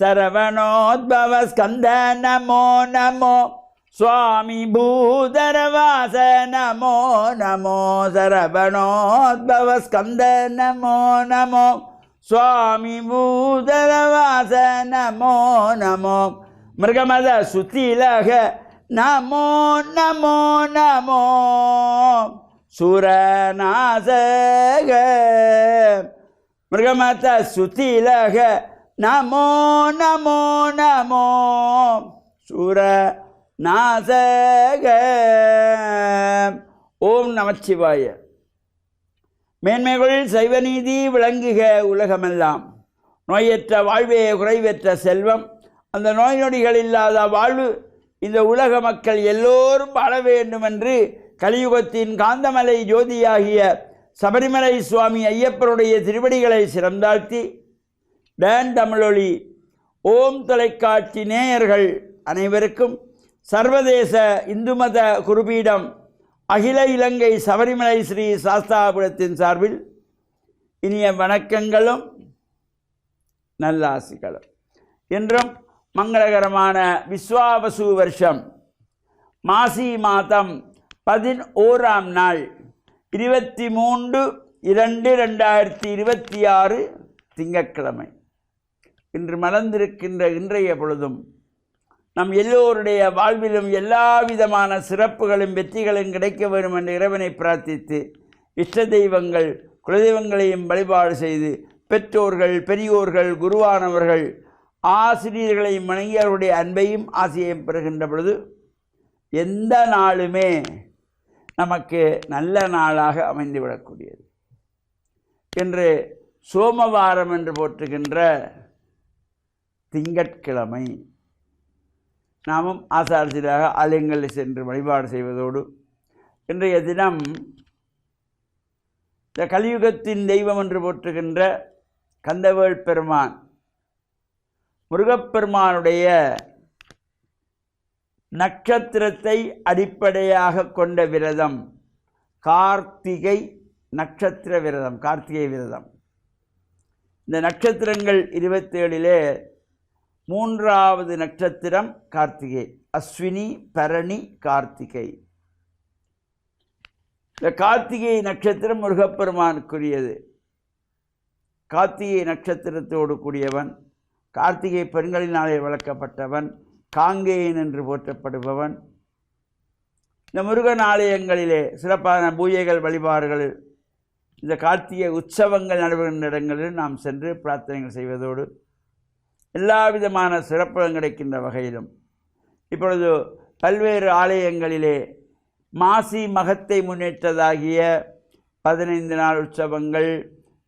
சரவணோத்பவ ஸ்கந்த நமோ நமோ சுவாமி பூதரவாச நமோ நமோ சரவணோத்பவ ஸ்கந்த நமோ நமோ சுவாமி பூதரவாச நமோ நமோ மிருகமத சுத்திலக நமோ நமோ நமோ சுரநாசக மிருகமத சுத்திலக நமோ நமோ நமோ சுரநாசக. ஓம் நமச்சிவாய. மேன்மைகளில் சைவநீதி விளங்குக உலகமெல்லாம். நோயற்ற வாழ்வே குறைவற்ற செல்வம். அந்த நோய் நொடிகள் இல்லாத வாழ்வு இந்த உலக மக்கள் எல்லோரும் வாழ வேண்டும் என்று கலியுகத்தின் காந்தமலை ஜோதியாகிய சபரிமலை சுவாமி ஐயப்பனுடைய திருவடிகளை சிறந்தாழ்த்தி டான் தமிழொலி ஓம் தொலைக்காட்சி நேயர்கள் அனைவருக்கும் சர்வதேச இந்து மத குருபீடம் அகில இலங்கை சபரிமலை ஸ்ரீ சாஸ்தாபுரத்தின் சார்பில் இனிய வணக்கங்களும் நல்லாசிகளும். இன்றும் மங்களகரமான விஸ்வாவசு வருஷம் மாசி மாதம் 11ஆம் நாள் 23/2/2026 திங்கட்கிழமை. இன்று மலர்ந்திருக்கின்ற இன்றைய பொழுதும் நம் எல்லோருடைய வாழ்விலும் எல்லா விதமான சிறப்புகளும் வெற்றிகளும் கிடைக்க வேண்டும் என்று இறைவனை பிரார்த்தித்து இஷ்ட தெய்வங்கள் குலதெய்வங்களையும் வழிபாடு செய்து பெற்றோர்கள் பெரியோர்கள் குருவானவர்கள் ஆசிரியர்களையும் மனைவியருடைய அன்பையும் ஆசையையும் பெறுகின்ற பொழுது எந்த நாளுமே நமக்கு நல்ல நாளாக அமைந்துவிடக்கூடியது. இன்று சோமவாரம் என்று போற்றுகின்ற திங்கட்கிழமை. நாமும் ஆசாரத்திலாக ஆலயங்களில் சென்று வழிபாடு செய்வதோடு இன்றைய தினம் இந்த கலியுகத்தின் தெய்வம் என்று போற்றுகின்ற கந்தவேள் பெருமான் முருகப்பெருமானுடைய நட்சத்திரத்தை அடிப்படையாக கொண்ட விரதம் கார்த்திகை நட்சத்திர விரதம், கார்த்திகை விரதம். இந்த நட்சத்திரங்கள் 27லே 3வது நட்சத்திரம் கார்த்திகை. அஸ்வினி பரணி கார்த்திகை. இந்த கார்த்திகை நட்சத்திரம் முருகப்பெருமானுக்குரியது. கார்த்திகை நட்சத்திரத்தோடு கூடியவன், கார்த்திகை பெண்களினாலே வளர்க்கப்பட்டவன், காங்கேயன் என்று போற்றப்படுபவன். இந்த முருகன் ஆலயங்களிலே சிறப்பான பூஜைகள் வழிபாடுகள் இந்த கார்த்திகை உற்சவங்கள் நடைபெறுகின்ற இடங்களில் நாம் சென்று பிரார்த்தனைகள் செய்வதோடு எல்லா விதமான சிறப்புகளும் கிடைக்கின்ற வகையிலும் இப்பொழுது பல்வேறு ஆலயங்களிலே மாசி மகத்தை முன்னேற்றதாகிய 15 நாள் உற்சவங்கள்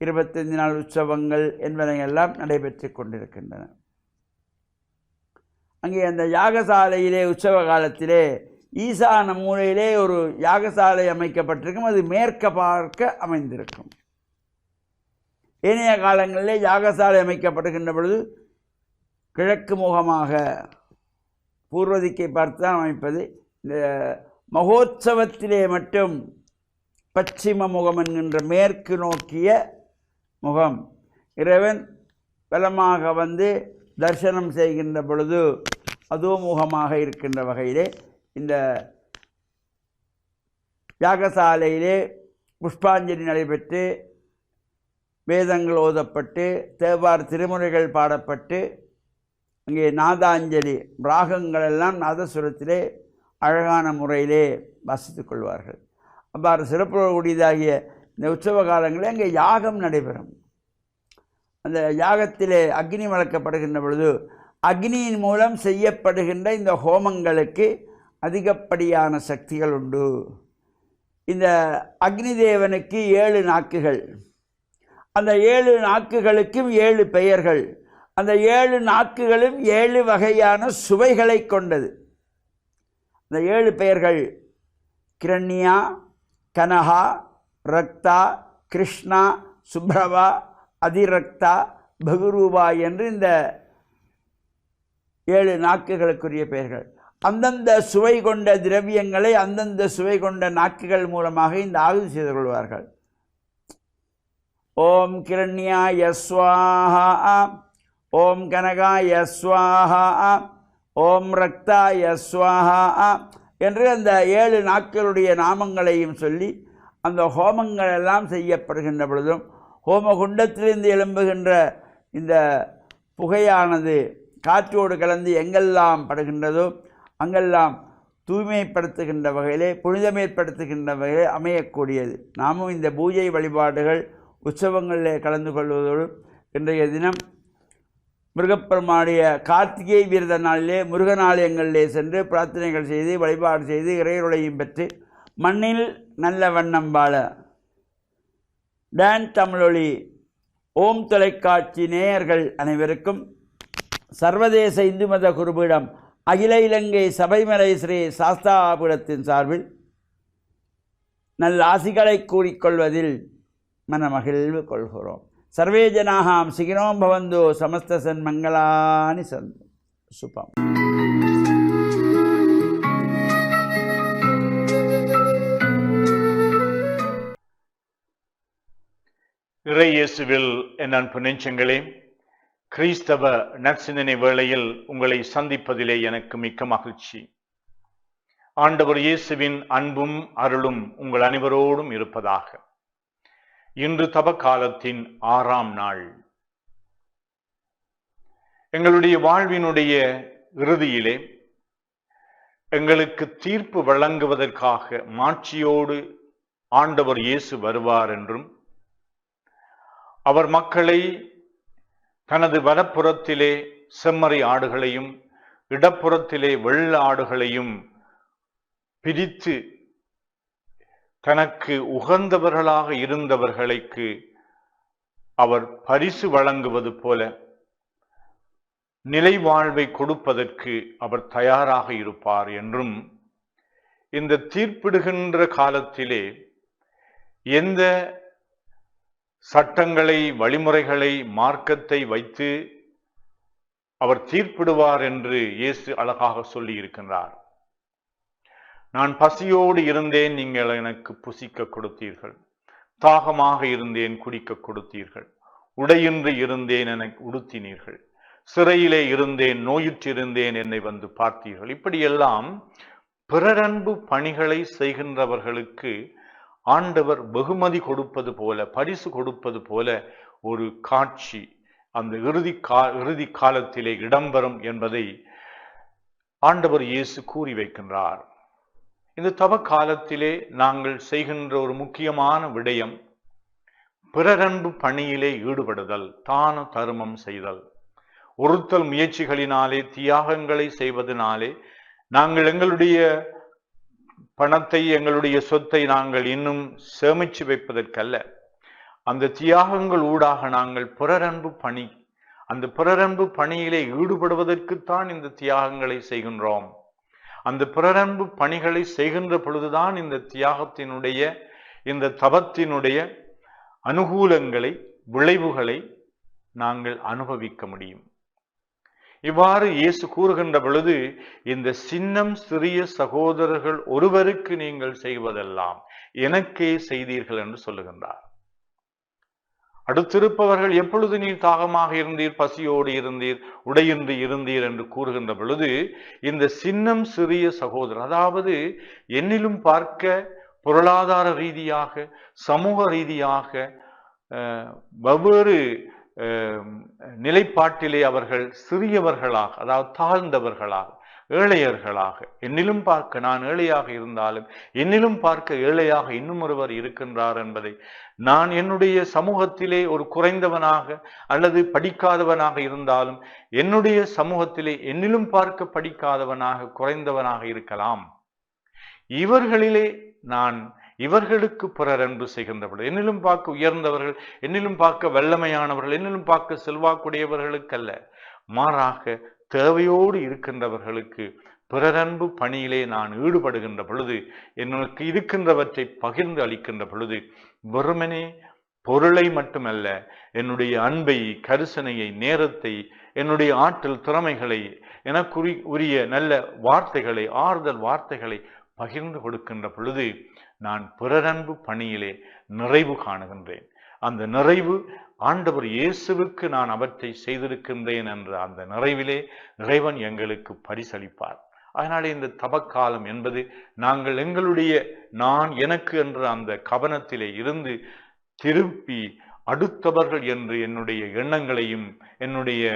25 நாள் உற்சவங்கள் என்பதையெல்லாம் நடைபெற்று கொண்டிருக்கின்றன. அங்கே அந்த யாகசாலையிலே உற்சவ காலத்திலே ஈசான மூலையிலே ஒரு யாகசாலை அமைக்கப்பட்டிருக்கும். அது மேற்க பார்க்க அமைந்திருக்கும். ஏனைய காலங்களிலே யாகசாலை அமைக்கப்படுகின்ற பொழுது கிழக்கு முகமாக பூர்வ திக்கை பார்த்து தான் அமைப்பது. இந்த மகோத்சவத்திலே மட்டும் பச்சிம முகம் என்கின்ற மேற்கு நோக்கிய முகம். இறைவன் பலமாக வந்து தரிசனம் செய்கின்ற பொழுது அதோ முகமாக இருக்கின்ற வகையிலே இந்த யாகசாலையிலே புஷ்பாஞ்சலி நடைபெற்று வேதங்கள் ஓதப்பட்டு தேவார் திருமுறைகள் பாடப்பட்டு அங்கே நாதாஞ்சலி ராகங்கள் எல்லாம் நாதசுரத்திலே அழகான முறையிலே வாசித்து கொள்வார்கள். அவ்வாறு சிறப்புக்கூடியதாகிய இந்த உற்சவ காலங்களில் அங்கே யாகம் நடைபெறும். அந்த யாகத்திலே அக்னி வளர்க்கப்படுகின்ற பொழுது அக்னியின் மூலம் செய்யப்படுகின்ற இந்த ஹோமங்களுக்கு அதிகப்படியான சக்திகள் உண்டு. இந்த அக்னி தேவனுக்கு 7 நாக்குகள். அந்த 7 நாக்குகளுக்கும் 7 பெயர்கள். அந்த 7 நாக்குகளும் 7 வகையான சுவைகளை கொண்டது. அந்த 7 பெயர்கள் கிரண்யா, கனகா, ரக்தா, கிருஷ்ணா, சுப்ரவா, அதிரக்தா, பகுரூபா என்று இந்த 7 நாக்குகளுக்குரிய பெயர்கள். அந்தந்த சுவை கொண்ட திரவியங்களை அந்தந்த சுவை கொண்ட நாக்குகள் மூலமாக இந்த ஆகுதி செய்து கொள்வார்கள். ஓம் கிரண்யாய ஸ்வாஹா, ஓம் கனகாய ஸ்வாஹா, ஓம் ரக்தாய ஸ்வாஹா என்று அந்த 7 நாட்களுடைய நாமங்களையும் சொல்லி அந்த ஹோமங்கள் எல்லாம் செய்யப்படுகின்ற பொழுதும் ஹோமகுண்டத்திலிருந்து எழும்புகின்ற இந்த புகையானது காற்றோடு கலந்து எங்கெல்லாம் படுகின்றதோ அங்கெல்லாம் தூய்மைப்படுத்துகின்ற வகையிலே, புனிதமேற்படுத்துகின்ற வகையிலே அமையக்கூடியது. நாமும் இந்த பூஜை வழிபாடுகள் உற்சவங்களிலே கலந்து கொள்வதோடு இன்றைய தினம் முருகப்பெருமானுடைய கார்த்திகை விரத நாளிலே முருகன் ஆலயங்களிலே சென்று பிரார்த்தனைகள் செய்து வழிபாடு செய்து இறையருளையும் பெற்று மண்ணில் நல்ல வண்ணம் வாழ டான் தமிழொலி ஓம் தொலைக்காட்சி நேயர்கள் அனைவருக்கும் சர்வதேச இந்து மத குருபீடம் அகில இலங்கை சபைமலை ஸ்ரீ சாஸ்தாபீடத்தின் சார்பில் நல்ல ஆசிகளை கூறிக்கொள்வதில் மனமகிழ்வு கொள்கிறோம். சர்வே ஜனாஹாம் சுகினோ பவந்தோ சமஸ்த சன்மங்களானி சந்து. சுபம். இறை இயேசுவில் என் அன்பு நெஞ்சங்களே, கிறிஸ்தவ நற்சிந்தனை வேளையில் உங்களை சந்திப்பதிலே எனக்கு மிக்க மகிழ்ச்சி. ஆண்டவர் இயேசுவின் அன்பும் அருளும் உங்கள் அனைவரோடும் இருப்பதாக. இன்று தவக்காலத்தின் 6ஆம் நாள். எங்களுடைய வாழ்வினுடைய இறுதியிலே எங்களுக்கு தீர்ப்பு வழங்குவதற்காக மாட்சியோடு ஆண்டவர் இயேசு வருவார் என்றும், அவர் மக்களை தனது வலப்புறத்திலே செம்மறி ஆடுகளையும் இடப்புறத்திலே வெள்ள ஆடுகளையும் பிரித்து தனக்கு உகந்தவர்களாக இருந்தவர்களுக்கு அவர் பரிசு வழங்குவது போல நிலை வாழ்வை கொடுப்பதற்கு அவர் தயாராக இருப்பார் என்றும், இந்த தீர்ப்பிடுகின்ற காலத்திலே எந்த சட்டங்களை, வழிமுறைகளை, மார்க்கத்தை வைத்து அவர் தீர்ப்பிடுவார் என்று இயேசு அழகாக சொல்லி இருக்கின்றார். நான் பசியோடு இருந்தேன், நீங்கள் எனக்கு புசிக்க கொடுத்தீர்கள். தாகமாக இருந்தேன், குடிக்க கொடுத்தீர்கள். உடையின்றி இருந்தேன், எனக்கு உடுத்தினீர்கள். சிறையிலே இருந்தேன், நோயுற்றிருந்தேன், என்னை வந்து பார்த்தீர்கள். இப்படியெல்லாம் பிறரன்பு பணிகளை செய்கின்றவர்களுக்கு ஆண்டவர் வெகுமதி கொடுப்பது போல, பரிசு கொடுப்பது போல ஒரு காட்சி அந்த இறுதி காலத்திலே இடம்பெறும் என்பதை ஆண்டவர் இயேசு கூறி வைக்கின்றார். இந்த தவ காலத்திலே நாங்கள் செய்கின்ற ஒரு முக்கியமான விடயம் பிறரன்பு பணியிலே ஈடுபடுதல், தான தருமம் செய்தல். ஒருத்தல் முயற்சிகளினாலே, தியாகங்களை செய்வதனாலே நாங்கள் எங்களுடைய பணத்தை, எங்களுடைய சொத்தை நாங்கள் இன்னும் சேமிச்சு வைப்பதற்கல்ல, அந்த தியாகங்கள் ஊடாக நாங்கள் பிறரன்பு பணி, அந்த பிறரன்பு பணியிலே ஈடுபடுவதற்குத்தான் இந்த தியாகங்களை செய்கின்றோம். அந்த பிறரன்பு பணிகளை செய்கின்ற பொழுதுதான் இந்த தியாகத்தினுடைய, இந்த தவத்தினுடைய அனுகூலங்களை, விளைவுகளை நாங்கள் அனுபவிக்க முடியும். இவ்வாறு இயேசு கூறுகின்ற பொழுது, இந்த சின்னம் சிறிய சகோதரர்கள் ஒருவருக்கு நீங்கள் செய்வதெல்லாம் எனக்கே செய்தீர்கள் என்று சொல்லுகின்றார். அடுத்திருப்பவர்கள் எப்பொழுது நீர் தாகமாக இருந்தீர், பசியோடு இருந்தீர், உடையின்றி இருந்தீர் என்று கூறுகின்ற பொழுது, இந்த சின்னம் சிறிய சகோதரர், அதாவது என்னிலும் பார்க்க பொருளாதார ரீதியாக, சமூக ரீதியாக வெவ்வேறு நிலைப்பாட்டிலே அவர்கள் சிறியவர்களாக, அதாவது தாழ்ந்தவர்களாக, ஏழையர்களாக, என்னிலும் பார்க்க நான் ஏழையாக இருந்தாலும் என்னிலும் பார்க்க ஏழையாக இன்னும் ஒருவர் இருக்கின்றார் என்பதை, நான் என்னுடைய சமூகத்திலே ஒரு குறைந்தவனாக அல்லது படிக்காதவனாக இருந்தாலும் என்னுடைய சமூகத்திலே என்னிலும் பார்க்க படிக்காதவனாக, குறைந்தவனாக இருக்கலாம். இவர்களிலே நான் இவர்களுக்கு பிறரன்பு செய்கின்ற பொழுது, என்னிலும் பார்க்க உயர்ந்தவர்கள், என்னிலும் பார்க்க வல்லமையானவர்கள், என்னிலும் பார்க்க செல்வாக்குடையவர்களுக்கல்ல, மாறாக தேவையோடு இருக்கின்றவர்களுக்கு பிறரன்பு பணியிலே நான் ஈடுபடுகின்ற பொழுது, எனக்கு இருக்கின்றவற்றை பகிர்ந்து அளிக்கின்ற பொழுது, வெறுமனே பொருளை மட்டுமல்ல, என்னுடைய அன்பை, கரிசனையை, நேரத்தை, என்னுடைய ஆற்றல், திறமைகளை, எனக்கு உரிய நல்ல வார்த்தைகளை, ஆறுதல் வார்த்தைகளை பகிர்ந்து கொடுக்கின்ற பொழுது நான் பிறரன்பு பணியிலே நிறைவு காணுகின்றேன். அந்த நிறைவு ஆண்டவர் இயேசுவுக்கு நான் அவற்றை செய்திருக்கின்றேன் என்ற அந்த நிறைவிலே இறைவன் எங்களுக்கு பரிசளிப்பார். அதனாலே இந்த தவக்காலம் என்பது நாங்கள் எங்களுடைய நான் எனக்கு என்ற அந்த கவனத்திலே இருந்து திருப்பி அடுத்தவர்கள் என்று என்னுடைய எண்ணங்களையும் என்னுடைய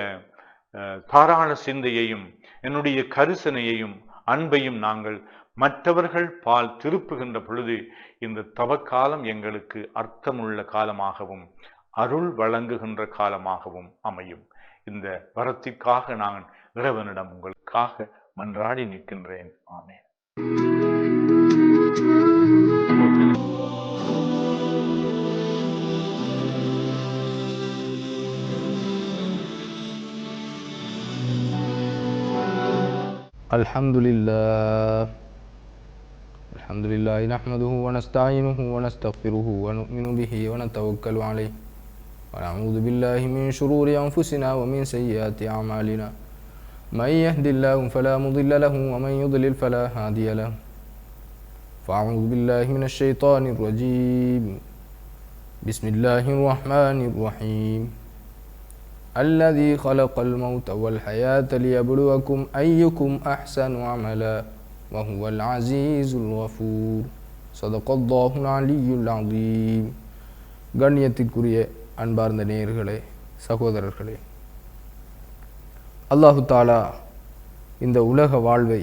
தாராள சிந்தையையும் என்னுடைய கரிசனையையும் அன்பையும் நாங்கள் மற்றவர்கள் பால் திருப்புகின்ற பொழுது இந்த தவக்காலம் எங்களுக்கு அர்த்தமுள்ள காலமாகவும் அருள் வழங்குகின்ற காலமாகவும் அமையும். இந்த வரத்திற்காக நான் இறைவனிடம் உங்களுக்காக மன்றாடி நிற்கின்றேன். ஆமென். Alhamdulillah nahmaduhu wa nasta'inuhu wa nastaghfiruhu wa nu'minu bihi wa natawakkalu alayhi wa na'udhu billahi min shururi anfusina wa min sayyiati a'malina man yahdihillahu fala mudilla lahu wa man yudlil fala hadiya lahu fa'udhu billahi minash shaitanir rajim. Bismillahir rahmanir rahim. الذي خلق الموت والحياة ليبلوكم أيكم أحسن عملا وهو العزيز الغفور صدق الله العلي العظيم. கண்ணியத்திற்குரிய அன்பார்ந்த நேயர்களே, சகோதரர்களே, அல்லாஹு தாலா இந்த உலக வாழ்வை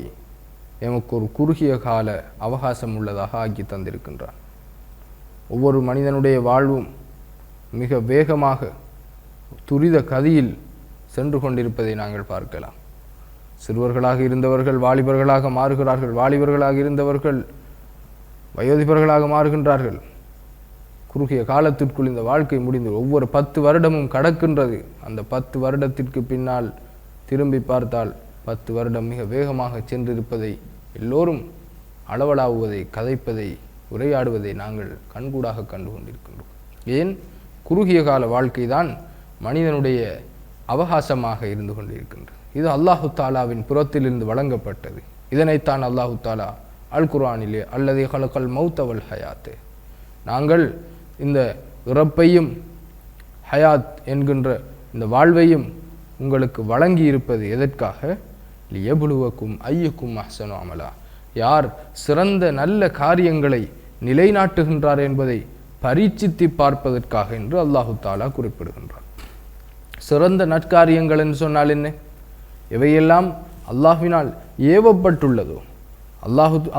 எமக்கு ஒரு குறுகிய கால அவகாசம் உள்ளதாக ஆக்கி தந்திருக்கின்றான். ஒவ்வொரு மனிதனுடைய வாழ்வும் மிக வேகமாக துரித கதியில் சென்று கொண்டிருப்பதை நாங்கள் பார்க்கலாம். சிறுவர்களாக இருந்தவர்கள் வாலிபர்களாக மாறுகிறார்கள், வாலிபர்களாக இருந்தவர்கள் வயோதிபர்களாக மாறுகின்றார்கள். குறுகிய காலத்திற்குள் இந்த வாழ்க்கை முடிந்து ஒவ்வொரு 10 வருடமும் கடக்கின்றது. அந்த 10 வருடத்திற்கு பின்னால் திரும்பி பார்த்தால் 10 வருடம் மிக வேகமாக சென்றிருப்பதை எல்லோரும் அளவலாவுவதை, கதைப்பதை, உரையாடுவதை நாங்கள் கண்கூடாக கண்டு கொண்டிருக்கின்றோம். ஏன்? குறுகிய கால வாழ்க்கை தான் மனிதனுடைய அவகாசமாக இருந்து கொண்டிருக்கின்றது. இது அல்லாஹு தாலாவின் புறத்திலிருந்து வழங்கப்பட்டது. இதனைத்தான் அல்லாஹு தாலா அல் குர்ஆனிலே அல்லதி ஹலகல் மௌத வல் ஹயாத், நாங்கள் இந்த இறப்பையும் ஹயாத் என்கின்ற இந்த வாழ்வையும் உங்களுக்கு வழங்கி இருப்பது எதற்காக? லியபுலுவக்கும் ஐயுக்கும் அஹ்சனு அமலா, யார் சிறந்த நல்ல காரியங்களை நிலைநாட்டுகின்றார் என்பதை பரீட்சித்து பார்ப்பதற்காக என்று அல்லாஹு தாலா குறிப்பிடுகின்றார். சிறந்த நற்காரியங்கள் என்று சொன்னால் என்ன? எவையெல்லாம் அல்லாஹ்வினால் ஏவப்பட்டுள்ளதோ,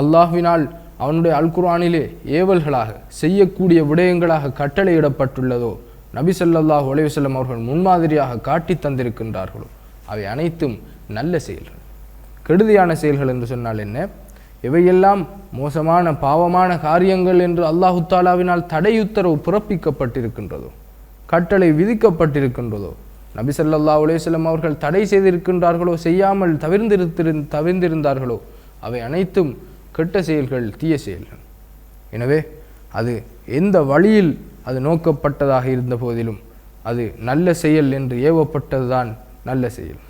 அல்லாஹ்வினால் அவனுடைய அல் குர்ஆனிலே ஏவல்களாக செய்யக்கூடிய விடயங்களாக கட்டளையிடப்பட்டுள்ளதோ, நபி ஸல்லல்லாஹு அலைஹி வஸல்லம் அவர்கள் முன்மாதிரியாக காட்டி தந்திருக்கின்றார்களோ, அவை அனைத்தும் நல்ல செயல்கள். கெடுதியான செயல்கள் என்று சொன்னால் என்ன? எவையெல்லாம் மோசமான பாவமான காரியங்கள் என்று அல்லாஹு தாலாவினால் தடையுத்தரவு பிறப்பிக்கப்பட்டிருக்கின்றதோ, கட்டளை விதிக்கப்பட்டிருக்கின்றதோ, நபி ஸல்லல்லாஹு அலைஹி வஸல்லம் அவர்கள் தடை செய்திருக்கின்றார்களோ, செய்யாமல் தவிர்ந்திருந்தார்களோ, அவை அனைத்தும் கெட்ட செயல்கள், தீய செயல்கள். எனவே அது எந்த வழியில் அது நோக்கப்பட்டதாக இருந்த போதிலும் அது நல்ல செயல் என்று ஏவப்பட்டதுதான் நல்ல செயல்.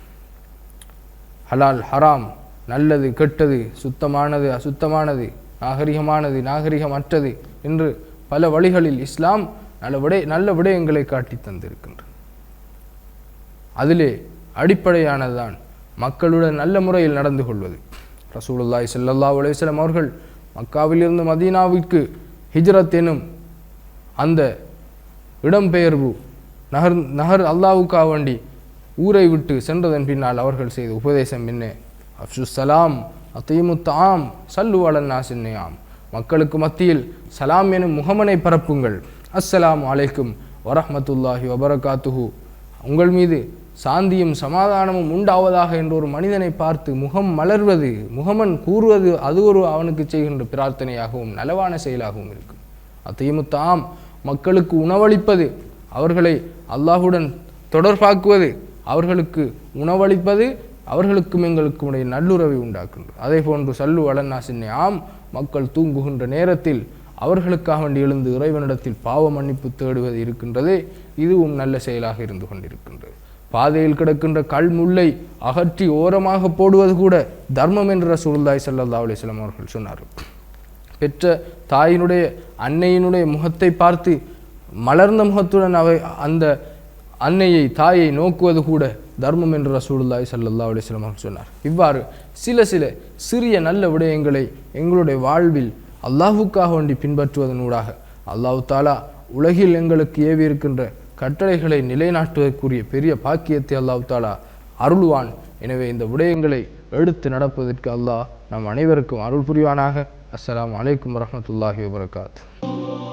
ஹலால் ஹராம், நல்லது கெட்டது, சுத்தமானது அசுத்தமானது, நாகரிகமானது நாகரிகமற்றது என்று பல வழிகளில் இஸ்லாம் நல்ல விடயங்களை காட்டி தந்திருக்கின்றது. அதிலே அடிப்படையானதுதான் மக்களுடன் நல்ல முறையில் நடந்து கொள்வது. ரசூலுல்லாஹி ஸல்லல்லாஹு அலைஹி வஸல்லம் அவர்கள் மக்காவிலிருந்து மதீனாவிற்கு ஹிஜ்ரத் எனும் அந்த இடம்பெயர்வு நகர் அல்லாஹ்வுக்காக வேண்டி ஊரை விட்டு சென்றதன் பின்னால் அவர்கள் செய்த உபதேசம் என்ன? அஃப்ஷுஸ் சலாம் அத்தீமுத் தஆம் ஸல்லு அலன் நாஸின் நியாம், மக்களுக்கு மத்தியில் சலாம் எனும் முகமனை பரப்புங்கள். அஸ்ஸலாமு அலைக்கும் வரஹ்மத்துல்லாஹி வபரகாத்துஹு, உங்கள் மீது சாந்தியும் சமாதானமும் உண்டாவதாக என்ற ஒரு மனிதனை பார்த்து முகம் மலர்வது, முகமன் கூறுவது, அது ஒரு அவனுக்கு செய்கின்ற பிரார்த்தனையாகவும் நலவான செயலாகவும் இருக்கும். அத்தீமுத்தாம், மக்களுக்கு உணவளிப்பது, அவர்களை அல்லாஹுடன் தொடர்பாக்குவது, அவர்களுக்கு உணவளிப்பது அவர்களுக்கும் எங்களுக்கும் உடைய நல்லுறவை உண்டாக்குகின்றது. அதே போன்று சல்லு அலன்னாசின் ஆம், மக்கள் தூங்குகின்ற நேரத்தில் அவர்களுக்காக வேண்டி எழுந்து இறைவனிடத்தில் பாவ மன்னிப்பு தேடுவது இருக்கின்றதே, இதுவும் நல்ல செயலாக இருந்து கொண்டிருக்கின்றது. பாதையில் கிடக்கின்ற கல் முல்லை அகற்றி ஓரமாக போடுவது கூட தர்மம் என்று ரசூலுல்லாஹி ஸல்லல்லாஹு அலைஹி வஸல்லம் அவர்கள் சொன்னார்கள். பெற்ற தாயினுடைய அன்னையினுடைய முகத்தை பார்த்து மலர்ந்த முகத்துடன் அந்த அன்னையை தாயை நோக்குவது கூட தர்மம் என்று ரசூலுல்லாஹி ஸல்லல்லாஹு அலைஹி வஸல்லம் அவர்கள் சொன்னார். இவ்வாறு சில சிறிய நல்ல விடயங்களை எங்களுடைய வாழ்வில் அல்லாஹ்வுக்காக வேண்டி பின்பற்றுவதனூடாக அல்லாஹ் தாலா உலகில் எங்களுக்கு ஏவி இருக்கின்ற கட்டளைகளை நிலைநாட்டுவதற்குரிய பெரிய பாக்கியத்தை அல்லாஹ் தாலா அருள்வான். எனவே இந்த விடயங்களை எடுத்து நடப்பதற்கு அல்லாஹ் நம் அனைவருக்கும் அருள் புரிவானாக. அஸ்ஸலாமு அலைக்கும் வரஹ்மத்துல்லாஹி வபரகாத்துஹு.